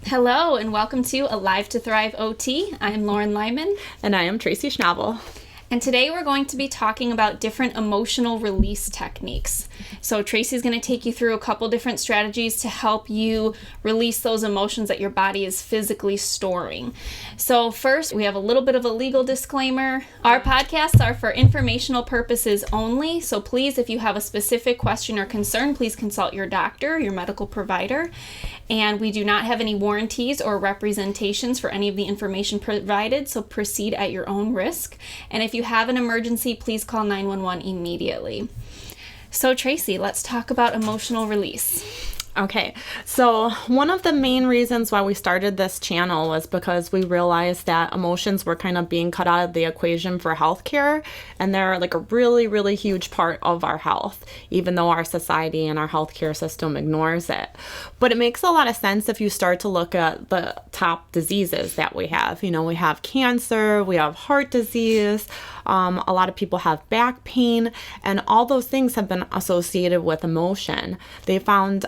Hello and welcome to Alive to Thrive OT. I'm Lauren Lyman. And I am Tracy Schnabel. And today we're going to be talking about different emotional release techniques. So Tracy's going to take you through a couple different strategies to help you release those emotions that your body is physically storing. So first, we have a little bit of a legal disclaimer. Our podcasts are for informational purposes only. So please, if you have a specific question or concern, please consult your doctor, your medical provider. And we do not have any warranties or representations for any of the information provided, so proceed at your own risk. And if you have an emergency, please call 911 immediately. So Tracy, let's talk about emotional release. Okay, so one of the main reasons why we started this channel was because we realized that emotions were kind of being cut out of the equation for healthcare, and they're like a really, really huge part of our health, even though our society and our healthcare system ignores it. But it makes a lot of sense if you start to look at the top diseases that we have. You know, we have cancer, we have heart disease, a lot of people have back pain, and all those things have been associated with emotion. They found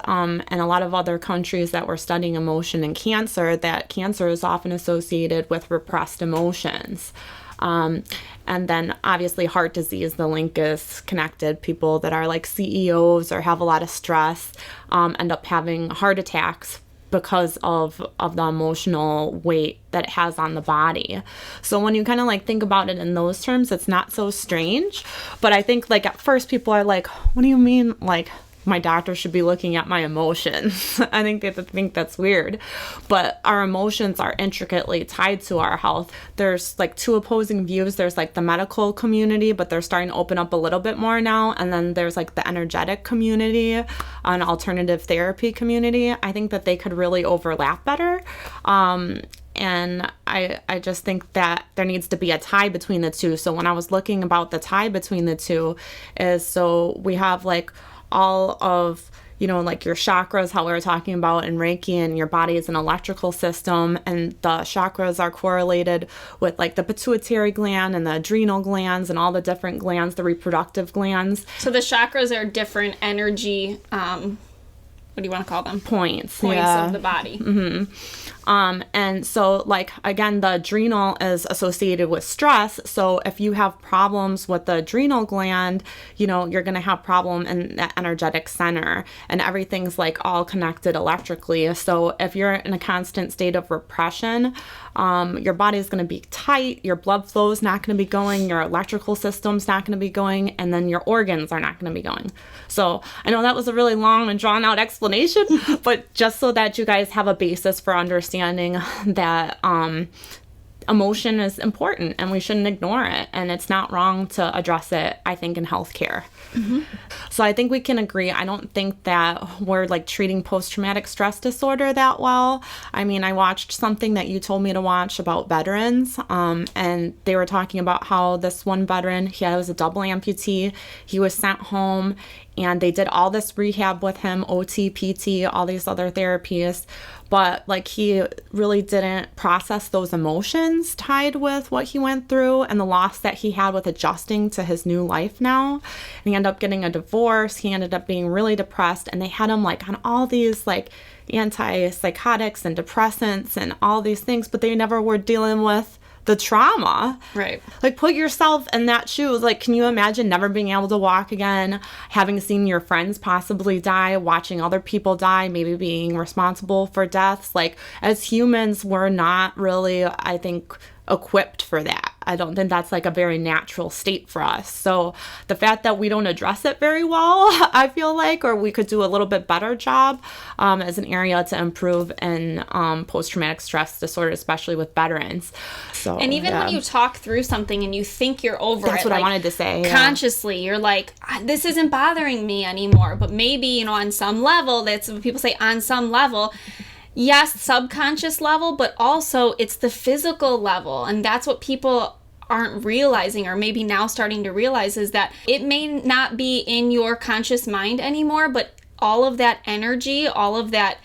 in a lot of other countries that were studying emotion and cancer, that cancer is often associated with repressed emotions. And then obviously heart disease, the link is connected. People that are like CEOs or have a lot of stress end up having heart attacks because of the emotional weight that it has on the body. So when you kind of like think about it in those terms, it's not so strange. But I think like at first people are like, what do you mean like my doctor should be looking at my emotions? I think they think that's weird. But our emotions are intricately tied to our health. There's like two opposing views. There's like the medical community, but they're starting to open up a little bit more now. And then there's like the energetic community, an alternative therapy community. I think that they could really overlap better. And I just think that there needs to be a tie between the two. So when I was looking about the tie between the two is, so we have like all of, you know, like your chakras, how we were talking about in Reiki, and your body is an electrical system, and the chakras are correlated with like the pituitary gland and the adrenal glands and all the different glands, the reproductive glands. So the chakras are different energy, what do you want to call them? Points yeah. Of the body. Mm-hmm. And so like, again, the adrenal is associated with stress. So if you have problems with the adrenal gland, you know, you're going to have problem in that energetic center, and everything's like all connected electrically. So if you're in a constant state of repression, your body's going to be tight, your blood flow is not going to be going, your electrical system's not going to be going, and then your organs are not going to be going. So I know that was a really long and drawn out explanation, but just so that you guys have a basis for understanding that emotion is important and we shouldn't ignore it, and it's not wrong to address it, I think, in healthcare. Mm-hmm. So I think we can agree. I don't think that we're like treating post-traumatic stress disorder that well. I mean, I watched something that you told me to watch about veterans, and they were talking about how this one veteran, he was a double amputee, he was sent home, and they did all this rehab with him, OT, PT, all these other therapies. But like he really didn't process those emotions tied with what he went through and the loss that he had with adjusting to his new life now. And he ended up getting a divorce. He ended up being really depressed, and they had him like on all these like antipsychotics and depressants and all these things, but they never were dealing with the trauma. Right. Like, put yourself in that shoes. Like, can you imagine never being able to walk again, having seen your friends possibly die, watching other people die, maybe being responsible for deaths? Like, as humans, we're not really, I think, equipped for that. I don't think that's like a very natural state for us. So the fact that we don't address it very well, I feel like, or we could do a little bit better job as an area to improve in post-traumatic stress disorder, especially with veterans. So, and even when you talk through something and you think you're over that's it, what like, I wanted to say. Consciously, you're like, this isn't bothering me anymore. But maybe, you know, on some level, that's what people say, on some level, yes, subconscious level, but also it's the physical level. And that's what people aren't realizing, or maybe now starting to realize, is that it may not be in your conscious mind anymore, but all of that energy, all of that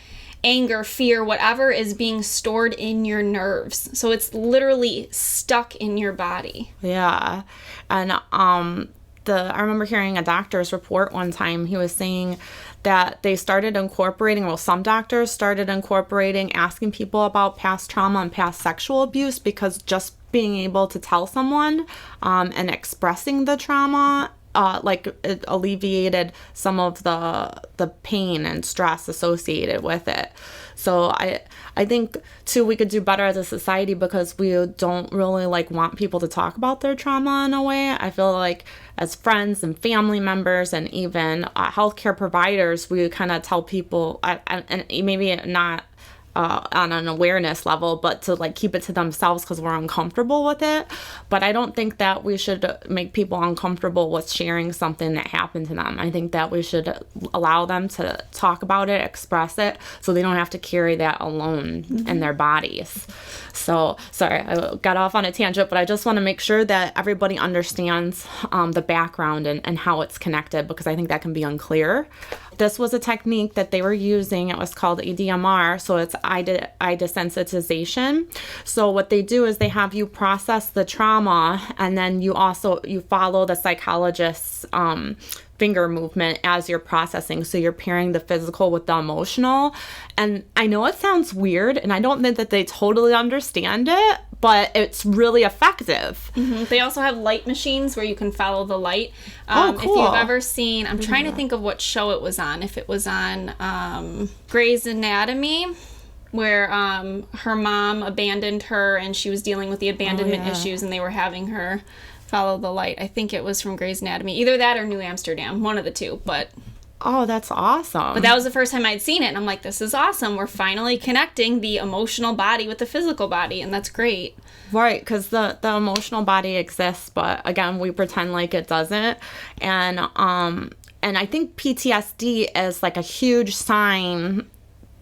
anger, fear, whatever is being stored in your nerves. So it's literally stuck in your body. Yeah. And I remember hearing a doctor's report one time. He was saying that they started incorporating, well, some doctors started incorporating asking people about past trauma and past sexual abuse, because just being able to tell someone and expressing the trauma it alleviated some of the pain and stress associated with it. So I think too, we could do better as a society, because we don't really want people to talk about their trauma in a way. I feel like as friends and family members and even healthcare providers, we kind of tell people, and maybe not on an awareness level, but to keep it to themselves because we're uncomfortable with it. But I don't think that we should make people uncomfortable with sharing something that happened to them. I think that we should allow them to talk about it, express it, so they don't have to carry that alone in their bodies. So, sorry, I got off on a tangent, but I just want to make sure that everybody understands the background and how it's connected, because I think that can be unclear. This was a technique that they were using. It was called EDMR, so it's eye desensitization. So what they do is they have you process the trauma, and then you follow the psychologist's finger movement as you're processing. So you're pairing the physical with the emotional. And I know it sounds weird, and I don't think that they totally understand it, but it's really effective. Mm-hmm. They also have light machines where you can follow the light. Cool. If you've ever seen, I'm trying to think of what show it was on. If it was on Grey's Anatomy, where her mom abandoned her and she was dealing with the abandonment issues, and they were having her follow the light. I think it was from Grey's Anatomy. Either that or New Amsterdam. One of the two, but... Oh, that's awesome. But that was the first time I'd seen it, and I'm like, this is awesome. We're finally connecting the emotional body with the physical body, and that's great. Right, because the emotional body exists, but again, we pretend like it doesn't. And I think PTSD is a huge sign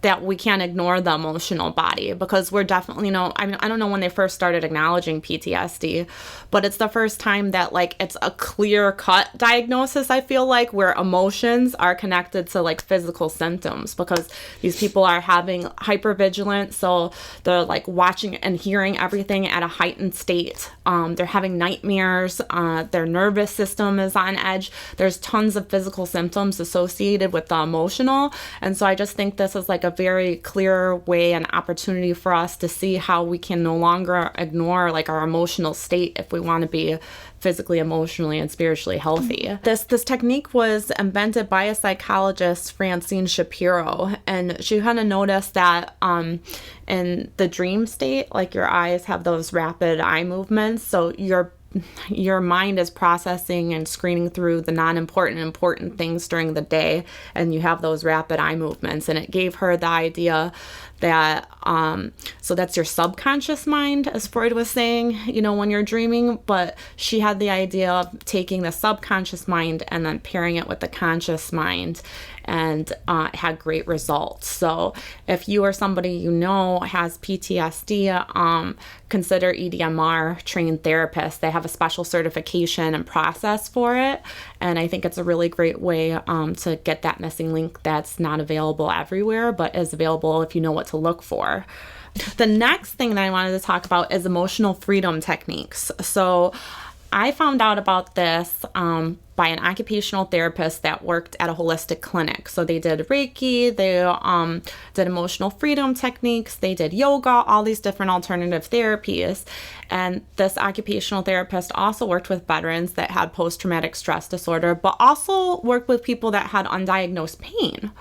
that we can't ignore the emotional body, because we're definitely I don't know when they first started acknowledging PTSD, but it's the first time that it's a clear-cut diagnosis, I feel like, where emotions are connected to physical symptoms, because these people are having hypervigilance, so they're watching and hearing everything at a heightened state. They're having nightmares, their nervous system is on edge. There's tons of physical symptoms associated with the emotional, and so I just think this is a very clear way and opportunity for us to see how we can no longer ignore our emotional state if we want to be physically, emotionally, and spiritually healthy. This technique was invented by a psychologist, Francine Shapiro, and she kind of noticed that in the dream state, your eyes have those rapid eye movements, so your mind is processing and screening through the non-important things during the day, and you have those rapid eye movements. And it gave her the idea that so that's your subconscious mind, as Freud was saying, when you're dreaming. But she had the idea of taking the subconscious mind and then pairing it with the conscious mind, and it had great results. So if you or somebody has PTSD, consider EDMR trained therapists. They have a special certification and process for it, and I think it's a really great way to get that missing link that's not available everywhere, but is available if you know what to look for. The next thing that I wanted to talk about is emotional freedom techniques. So I found out about this by an occupational therapist that worked at a holistic clinic. So they did Reiki, they did emotional freedom techniques, they did yoga, all these different alternative therapies. And this occupational therapist also worked with veterans that had post-traumatic stress disorder, but also worked with people that had undiagnosed pain.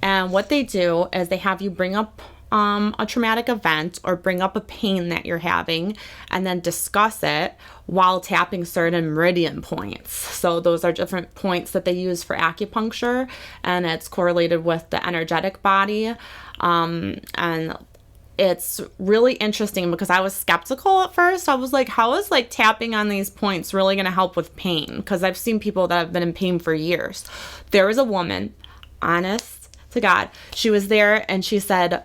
And what they do is they have you bring up a traumatic event or bring up a pain that you're having, and then discuss it while tapping certain meridian points. So those are different points that they use for acupuncture, and it's correlated with the energetic body. And it's really interesting because I was skeptical at first. I was like, how is tapping on these points really going to help with pain? Because I've seen people that have been in pain for years. There was a woman, honest to God, she was there and she said,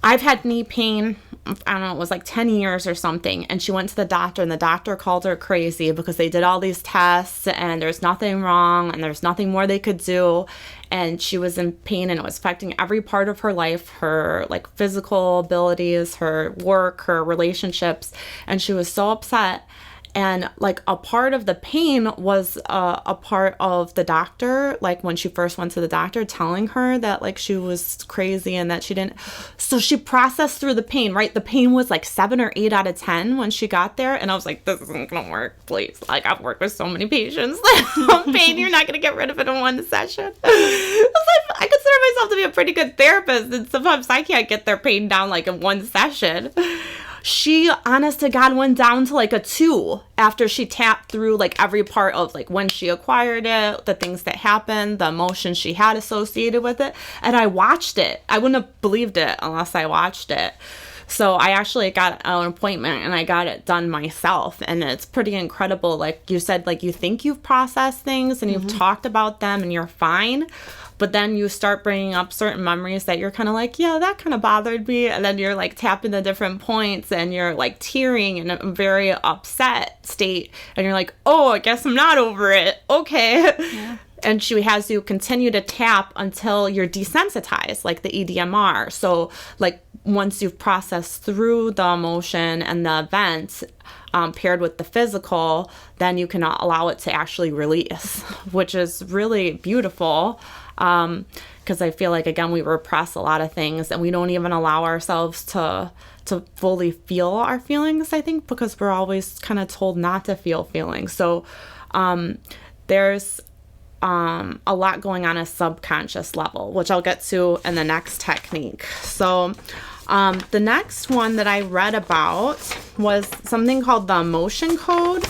I've had knee pain, I don't know, it was 10 years or something. And she went to the doctor, and the doctor called her crazy because they did all these tests and there's nothing wrong and there's nothing more they could do. And she was in pain, and it was affecting every part of her life, her physical abilities, her work, her relationships. And she was so upset. And like a part of the pain was a part of the doctor, like when she first went to the doctor, telling her that like she was crazy and that she didn't. So she processed through the pain, right? The pain was like 7 or 8 out of 10 when she got there. And I was like, this isn't going to work, please. Like, I've worked with so many patients that pain, you're not going to get rid of it in one session. I consider myself to be a pretty good therapist, and sometimes I can't get their pain down like in one session. She, honest to God, went down to like a 2 after she tapped through like every part of like when she acquired it, the things that happened, the emotions she had associated with it. And I watched it. I wouldn't have believed it unless I watched it. So I actually got an appointment and I got it done myself. And it's pretty incredible. Like you said, like you think you've processed things and you've talked about them and you're fine. But then you start bringing up certain memories that you're kind of like, yeah, that kind of bothered me. And then you're like tapping the different points and you're like tearing in a very upset state. And you're like, oh, I guess I'm not over it. Okay. Yeah. And she has you continue to tap until you're desensitized, like the EDMR. So like once you've processed through the emotion and the event, paired with the physical, then you can allow it to actually release, which is really beautiful. Because I feel like, again, we repress a lot of things and we don't even allow ourselves to fully feel our feelings, I think, because we're always kind of told not to feel feelings. So there's a lot going on a subconscious level, which I'll get to in the next technique. So the next one that I read about was something called the emotion code.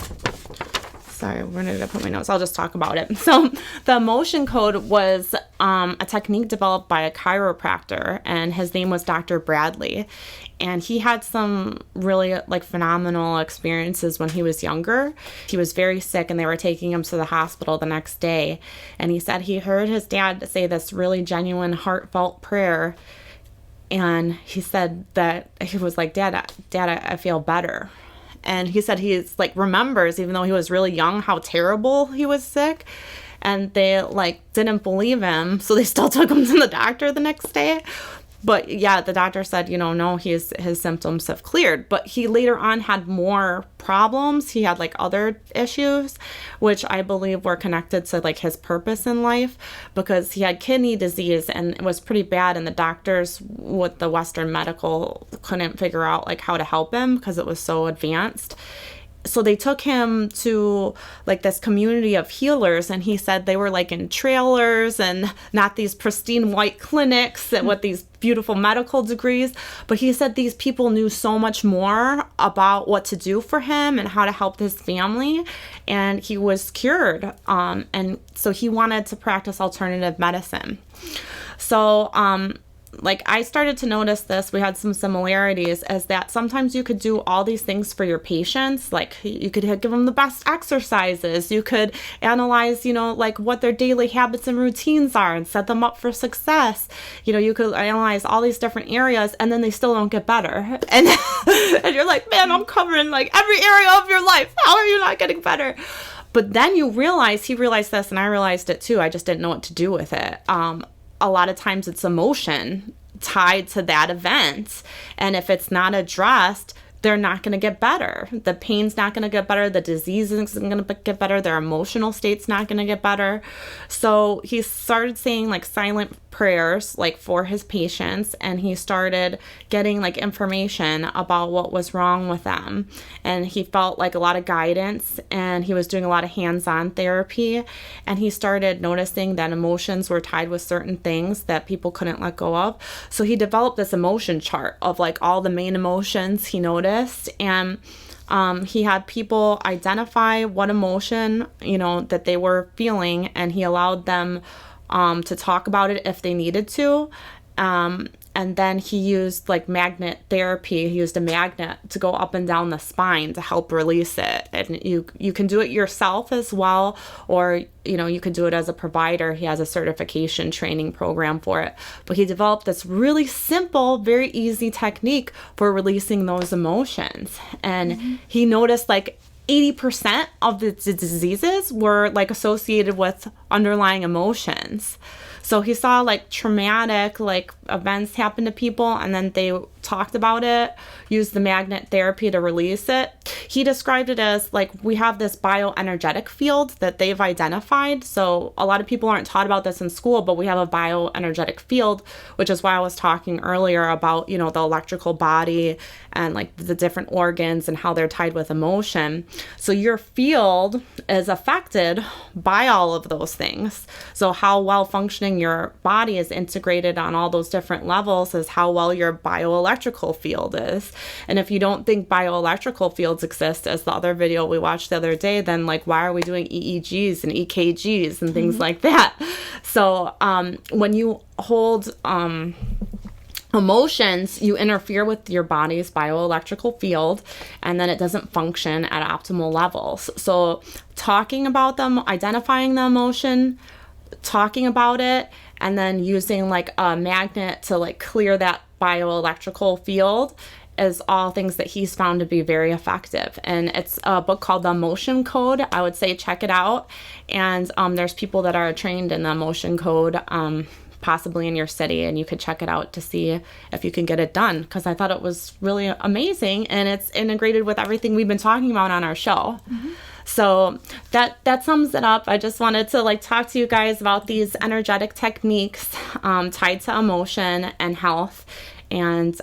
Sorry, where did I put my notes? I'll just talk about it. So the emotion code was a technique developed by a chiropractor, and his name was Dr. Bradley. And he had some really like phenomenal experiences when he was younger. He was very sick and they were taking him to the hospital the next day. And he said he heard his dad say this really genuine, heartfelt prayer. And he said that he was like, Dad, I feel better. And he said he's like remembers, even though he was really young, how terrible he was sick. And they like didn't believe him. So they still took him to the doctor the next day. But yeah, the doctor said, no, his symptoms have cleared. But he later on had more problems. He had like other issues, which I believe were connected to like his purpose in life, because he had kidney disease and it was pretty bad. And the doctors with the Western medical couldn't figure out like how to help him because it was so advanced. So they took him to like this community of healers, and he said they were like in trailers and not these pristine white clinics with these beautiful medical degrees. But he said these people knew so much more about what to do for him and how to help his family, and he was cured. And so he wanted to practice alternative medicine. So, like I started to notice this, we had some similarities, as that sometimes you could do all these things for your patients. Like you could give them the best exercises. You could analyze, like what their daily habits and routines are and set them up for success. You could analyze all these different areas and then they still don't get better. And, and you're like, man, I'm covering like every area of your life. How are you not getting better? But then he realized this and I realized it too. I just didn't know what to do with it. A lot of times it's emotion tied to that event. And if it's not addressed, they're not going to get better. The pain's not going to get better. The disease isn't going to get better. Their emotional state's not going to get better. So he started saying like silent prayers like for his patients, and he started getting like information about what was wrong with them, and he felt like a lot of guidance, and he was doing a lot of hands-on therapy, and he started noticing that emotions were tied with certain things that people couldn't let go of. So he developed this emotion chart of like all the main emotions he noticed, and he had people identify what emotion that they were feeling, and he allowed them to talk about it if they needed to. And then he used like magnet therapy. He used a magnet to go up and down the spine to help release it. And you can do it yourself as well, or you can do it as a provider. He has a certification training program for it. But he developed this really simple, very easy technique for releasing those emotions. And he noticed like 80% of the diseases were like associated with underlying emotions. So he saw like traumatic like events happen to people, and then they talked about it, used the magnet therapy to release it. He described it as like we have this bioenergetic field that they've identified. So a lot of people aren't taught about this in school, but we have a bioenergetic field, which is why I was talking earlier about, you know, the electrical body and like the different organs and how they're tied with emotion. So your field is affected by all of those things. So how well functioning your body is integrated on all those different levels is how well your bioelectrical field is. And if you don't think bioelectrical fields exist, as the other video we watched the other day, then like why are we doing EEGs and EKGs and things like that? So when you hold emotions, you interfere with your body's bioelectrical field, and then it doesn't function at optimal levels. So talking about them, identifying the emotion, talking about it, and then using like a magnet to like clear that bioelectrical field is all things that he's found to be very effective. And it's a book called The Emotion Code. I would say check it out. And there's people that are trained in the Emotion Code, possibly in your city, and you could check it out to see if you can get it done, because I thought it was really amazing, and it's integrated with everything we've been talking about on our show. So that sums it up. I just wanted to like talk to you guys about these energetic techniques tied to emotion and health, and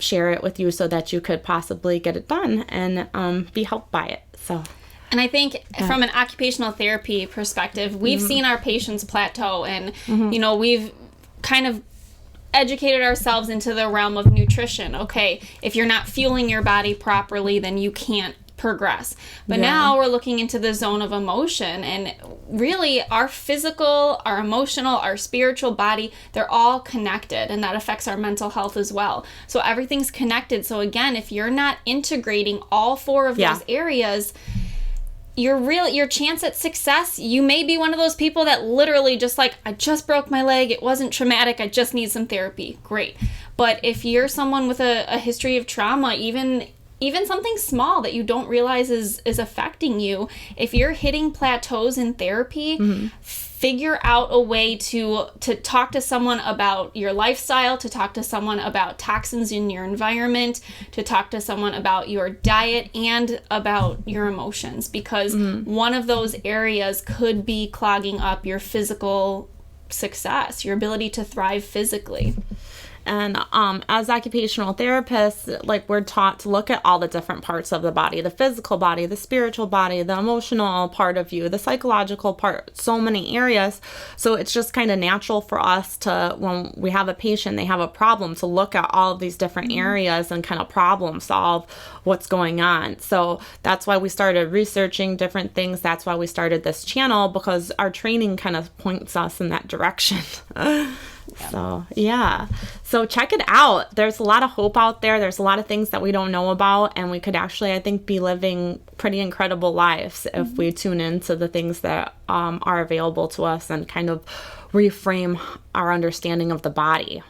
share it with you so that you could possibly get it done and be helped by it. So. And I think from an occupational therapy perspective, we've seen our patients plateau, and, you know, we've kind of educated ourselves into the realm of nutrition. Okay, if you're not fueling your body properly, then you can't progress. But now we're looking into the zone of emotion, and really our physical, our emotional, our spiritual body, they're all connected, and that affects our mental health as well. So everything's connected. So again, if you're not integrating all four of those areas, your chance at success, you may be one of those people that literally just like, I just broke my leg, it wasn't traumatic, I just need some therapy. Great. But if you're someone with a history of trauma, even something small that you don't realize is affecting you, if you're hitting plateaus in therapy, figure out a way to talk to someone about your lifestyle, to talk to someone about toxins in your environment, to talk to someone about your diet and about your emotions, because one of those areas could be clogging up your physical success, your ability to thrive physically. And as occupational therapists, like we're taught to look at all the different parts of the body, the physical body, the spiritual body, the emotional part of you, the psychological part, so many areas. So it's just kind of natural for us to, when we have a patient, they have a problem, to look at all of these different areas and kind of problem solve what's going on. So that's why we started researching different things. That's why we started this channel, because our training kind of points us in that direction. So, yeah. So check it out. There's a lot of hope out there. There's a lot of things that we don't know about, and we could actually, I think, be living pretty incredible lives if we tune into the things that are available to us and kind of reframe our understanding of the body.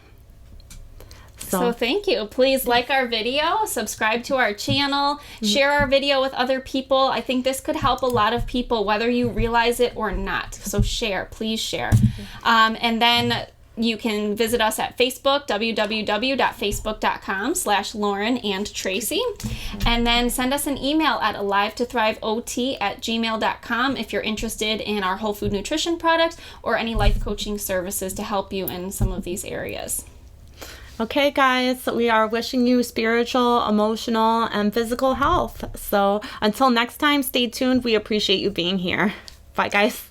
So thank you. Please like our video, subscribe to our channel, share our video with other people. I think this could help a lot of people, whether you realize it or not. So share, please share. And then you can visit us at Facebook, www.facebook.com/Lauren and Tracy. And then send us an email at alivetothrivegt@gmail.com if you're interested in our whole food nutrition products or any life coaching services to help you in some of these areas. Okay, guys, we are wishing you spiritual, emotional, and physical health. So until next time, stay tuned. We appreciate you being here. Bye, guys.